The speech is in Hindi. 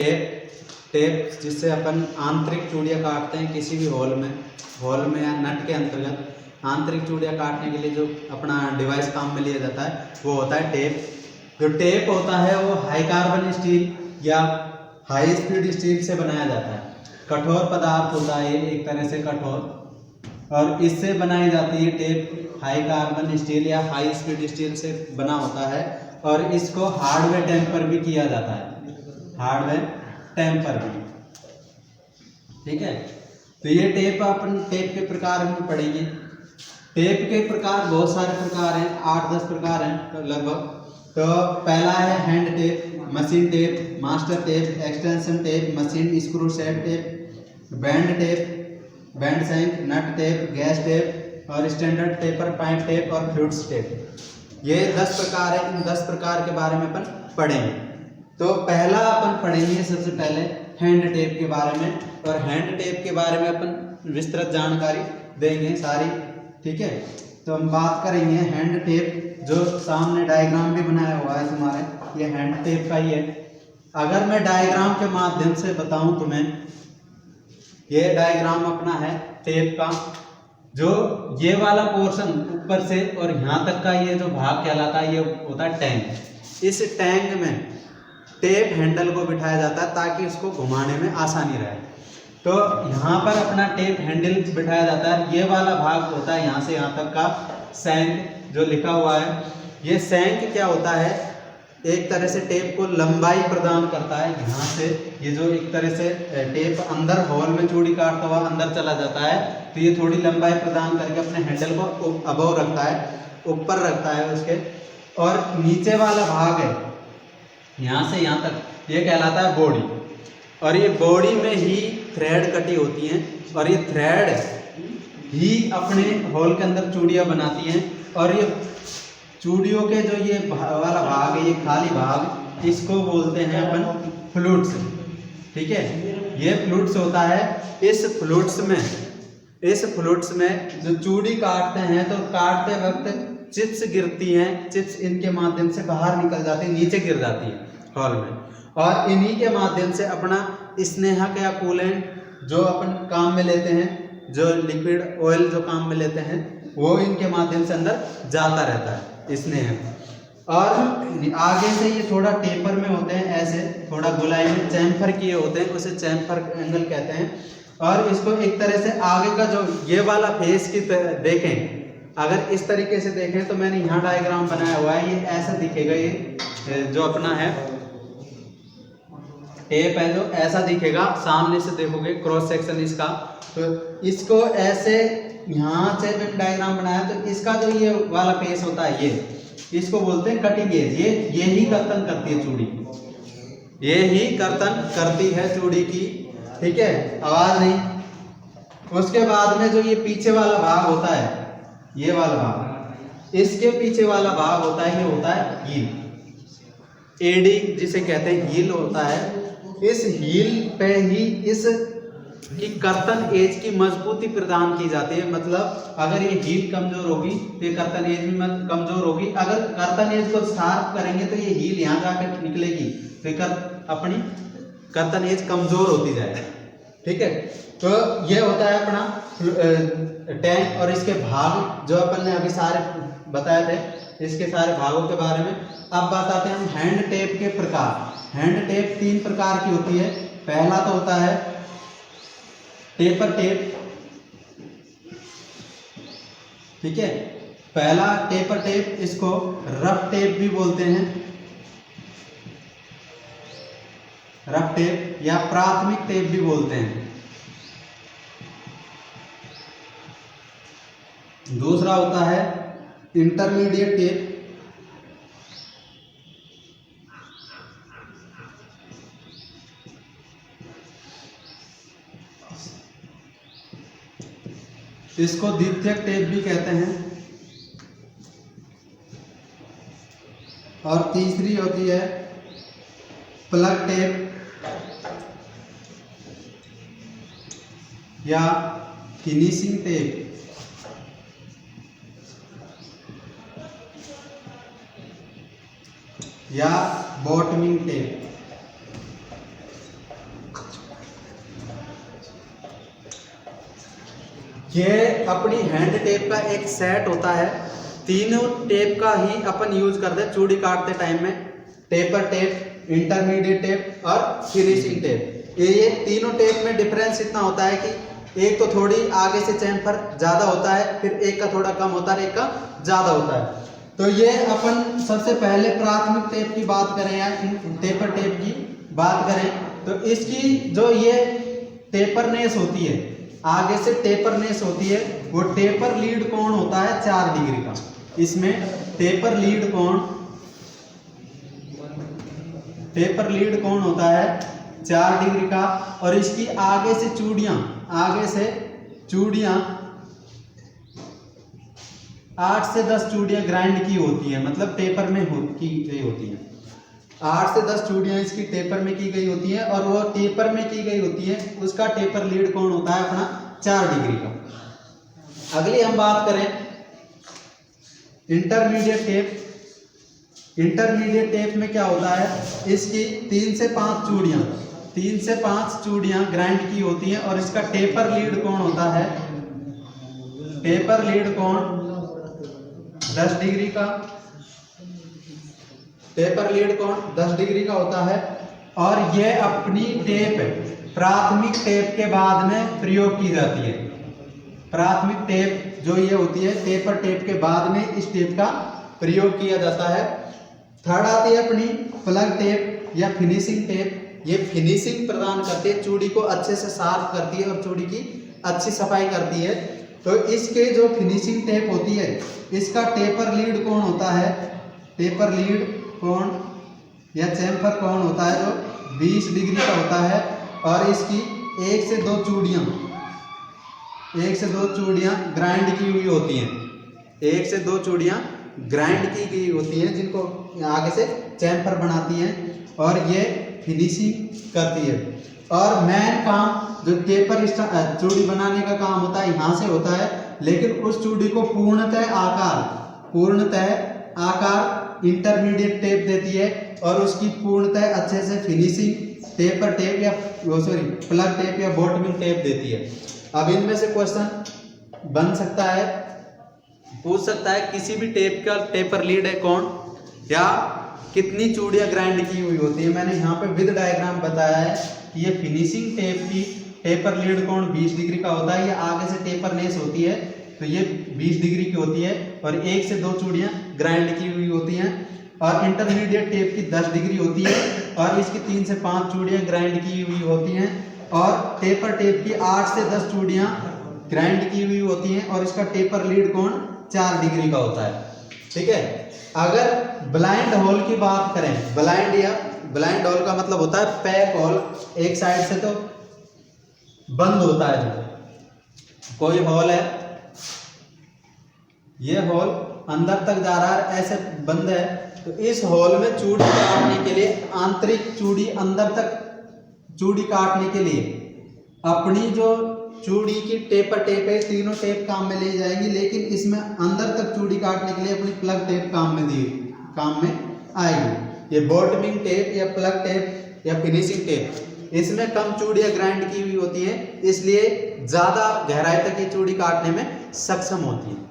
टेप टेप जिससे अपन आंतरिक चूड़ियाँ काटते हैं किसी भी हॉल में या नट के अंतर्गत आंतरिक चूड़ियाँ काटने के लिए जो अपना डिवाइस काम में लिया जाता है वो होता है टेप। जो टेप होता है वो हाई कार्बन स्टील या हाई स्पीड स्टील से बनाया जाता है। कठोर पदार्थ होता है एक तरह से कठोर, और इससे बनाई जाती है टेप। हाई कार्बन स्टील या हाई स्पीड स्टील से बना होता है और इसको हार्डवेयर टेम्पर भी किया जाता है, हार्डवेयर टेम्पर भी। ठीक है, तो ये टेप अपन टेप के प्रकार में पढ़ेंगे। टेप के प्रकार बहुत सारे प्रकार हैं, 8-10 प्रकार हैं लगभग। तो पहला है hand tap, machine tap, master tap, extension tap, machine screw set tap, bent tap, bent shank, nut tap, gas tap और स्टैंडर्ड टेपर, पाइप टेप और फ्लूट्स टेप। ये 10 प्रकार है। इन 10 प्रकार के बारे में अपन पढ़ेंगे। तो पहला अपन पढ़ेंगे सबसे पहले हैंड टेप के बारे में, और हैंड टेप के बारे में अपन विस्तृत जानकारी देंगे सारी। ठीक है, तो हम बात करेंगे हैंड टेप। जो सामने डायग्राम भी बनाया हुआ है तुम्हारे, ये हैंड टेप का ही है। अगर मैं डायग्राम के माध्यम से बताऊं तुम्हें, ये डायग्राम अपना है टेप का। जो ये वाला पोर्शन ऊपर से और यहाँ तक का ये जो भाग कहलाता है ये होता है टैंक। इस टैंक में टेप हैंडल को बिठाया जाता है ताकि इसको घुमाने में आसानी रहे। तो यहाँ पर अपना टेप हैंडल बिठाया जाता है। ये वाला भाग होता है यहाँ से यहाँ तक का सैंक जो लिखा हुआ है। ये सैंक क्या होता है, एक तरह से टेप को लंबाई प्रदान करता है। यहाँ से ये जो एक तरह से टेप अंदर हॉल में चूड़ी काटता हुआ अंदर चला जाता है, तो ये थोड़ी लंबाई प्रदान करके अपने हैंडल को अबव रखता है, ऊपर रखता है उसके। और नीचे वाला भाग है यहाँ से यहाँ तक, ये कहलाता है बॉडी। और ये बॉडी में ही थ्रेड कटी होती हैं और ये थ्रेड ही अपने हॉल के अंदर चूड़ियाँ बनाती हैं। और ये चूड़ियों के जो ये वाला भाग है, ये खाली भाग, इसको बोलते हैं अपन फ्लूट्स। ठीक है, ये फ्लूट्स होता है। इस फ्लूट्स में जो चूड़ी काटते हैं तो काटते वक्त चिप्स गिरती हैं, चिप्स इनके माध्यम से बाहर निकल जाती है, नीचे गिर जाती है हॉल में। और इन्हीं के माध्यम से अपना स्नेहक या कूलेंट जो अपन काम में लेते हैं, जो लिक्विड ऑयल जो काम में लेते हैं, वो इनके माध्यम से अंदर जाता रहता है स्नेहक। और आगे से ये थोड़ा टेपर में होते हैं, ऐसे थोड़ा गोलाई में चैम्फर किए होते हैं, उसे चैम्फर एंगल कहते हैं। और इसको एक तरह से आगे का जो ये वाला फेस की देखें, अगर इस तरीके से देखें तो मैंने यहाँ डायग्राम बनाया हुआ है, ये ऐसा दिखेगा। ये जो अपना है टेप है जो ऐसा दिखेगा, सामने से देखोगे क्रॉस सेक्शन इसका, तो इसको ऐसे यहाँ से मैंने डायग्राम बनाया। तो इसका जो ये वाला फेस होता है, ये इसको बोलते हैं कटिंग एज। ये ही कर्तन करती है चूड़ी, ये ही कर्तन करती है चूड़ी की। ठीक है, आवाज नहीं। उसके बाद में जो ये पीछे वाला भाग होता है, ये वाला भाग, इसके पीछे वाला भाग होता है, ये होता है हील। एडी जिसे कहते हैं हील होता है। इस हील पे ही इस की कर्तन एज की मजबूती प्रदान की जाती है। मतलब अगर ये हील कमजोर होगी तो ये कर्तन एज भी कमजोर होगी। अगर कर्तन एज को शार्प करेंगे तो ये हील यहाँ जाकर निकलेगी, तो अपनी कर्तन एज कमजोर होती जाएगी। ठीक है, तो ये होता है अपना टैंक। और इसके भाग जो अपन ने अभी सारे बताए थे, इसके सारे भागों के बारे में अब बताते हैं हम हैंड टेप के प्रकार। हैंड टेप 3 प्रकार की होती है। पहला तो होता है टेपर टेप। ठीक है, पहला टेपर टेप, इसको रफ टेप भी बोलते हैं, रफ टेप या प्राथमिक टेप भी बोलते हैं। दूसरा होता है इंटरमीडिएट टेप। इसको द्वितीयक टेप भी कहते हैं। और तीसरी होती है प्लग टेप या फिनिशिंग टेप। या बॉटमिंग टेप। ये अपनी हैंड टेप का एक सेट होता है, तीनों टेप का ही अपन यूज करते हैं चूड़ी काटते टाइम में। टेपर टेप, इंटरमीडिएट टेप और फिनिशिंग टेप। ये तीनों टेप में डिफरेंस इतना होता है कि एक तो थोड़ी आगे से चैम्फर ज़्यादा होता है, फिर एक का थोड़ा कम होता है, एक का ज़्यादा होता है। तो ये अपन सबसे पहले प्राथमिक टेप की बात करें या टेपर टेप की बात करें तो इसकी जो ये टेपरनेस होती है, आगे से टेपरनेस होती है, वो टेपर लीड कोण होता है 4 डिग्री का। इसमें टेपर लीड कोण होता है 4 डिग्री का। और इसकी आगे से चूड़ियां 8 से 10 चूड़ियां ग्राइंड की होती है, मतलब टेपर में की गई होती हैं। 8 से 10 चूड़ियां इसकी टेपर में की गई होती हैं और वो टेपर में की गई होती है, उसका टेपर लीड कोण होता है अपना 4 डिग्री का। अगली हम बात करें इंटरमीडिएट टेप। इंटरमीडिएट टेप में क्या होता है, इसकी 3 से 5 चूड़ियां ग्राइंड की होती हैं और इसका टेपर लीड कोण होता है, टेपर लीड कोण 10 डिग्री का। टेपर लीड कोण 10 डिग्री का होता है। और ये अपनी टेप प्राथमिक टेप के बाद में प्रयोग की जाती है। प्राथमिक टेप जो ये होती है, टेपर टेप के बाद में इस टेप का प्रयोग किया जाता है। थर्ड आती है अपनी प्लग टेप या फिनिशिंग टेप। ये फिनिशिंग प्रदान करती है, चूड़ी को अच्छे से साफ करती है और चूड़ी की अच्छी सफाई करती है। तो इसके जो फिनिशिंग टेप होती है, इसका टेपर लीड कोण होता है, टेपर लीड कोण या चैम्फर कोण होता है जो 20 डिग्री का होता है। और इसकी 1 से 2 चूड़ियां ग्राइंड की हुई होती हैं, 1 से 2 चूड़ियां ग्राइंड की गई होती हैं, जिनको आगे से चैम्फर बनाती हैं और ये फिनिशिंग करती है। और मेन काम जो टेपर चूड़ी बनाने का काम होता है यहाँ से होता है, लेकिन उस चूड़ी को पूर्णतः आकार इंटरमीडिएट टेप देती है और उसकी पूर्णतः अच्छे से फिनिशिंग टेपर टेप या प्लग टेप या बॉटमिंग टेप देती है। अब इनमें से क्वेश्चन बन सकता है, पूछ सकता है किसी भी टेप का टेपर लीड है कौन या कितनी चूड़ियां ग्राइंड की हुई होती है। मैंने यहाँ पे विद डायग्राम बताया है कि ये फिनिशिंग टेप की टेपर लीड कोण 20 डिग्री का होता है। ये आगे से टेपरनेस होती है तो ये 20 डिग्री की होती है और 1 से 2 चूड़ियां ग्राइंड की हुई होती हैं। और इंटरमीडिएट टेप की 10 डिग्री होती है और इसकी 3 से 5 चूड़ियां ग्राइंड की हुई होती हैं। और टेपर टेप की 8 से 10 चूड़ियां ग्राइंड की हुई होती हैं और इसका टेपर लीड कोण 4 डिग्री का होता है। ठीक है। अगर ब्लाइंड होल की बात करें, ब्लाइंड होल का मतलब होता है पैक होल, एक साइड से तो बंद होता है। जो कोई होल है, ये होल अंदर तक जा रहा है, ऐसे बंद है, तो इस होल में चूड़ी काटने के लिए, आंतरिक चूड़ी अंदर तक चूड़ी काटने के लिए अपनी जो चूड़ी की टेपर टेप है, तीनों टेप काम में ले जाएंगी, लेकिन इसमें अंदर तक चूड़ी काटने के लिए अपनी प्लग टेप काम में आएगी। ये बॉटमिंग टेप या प्लग टेप या फिनिशिंग टेप, इसमें कम चूड़ियां ग्राइंड की हुई होती हैं, इसलिए ज्यादा गहराई तक ये चूड़ी काटने में सक्षम होती है।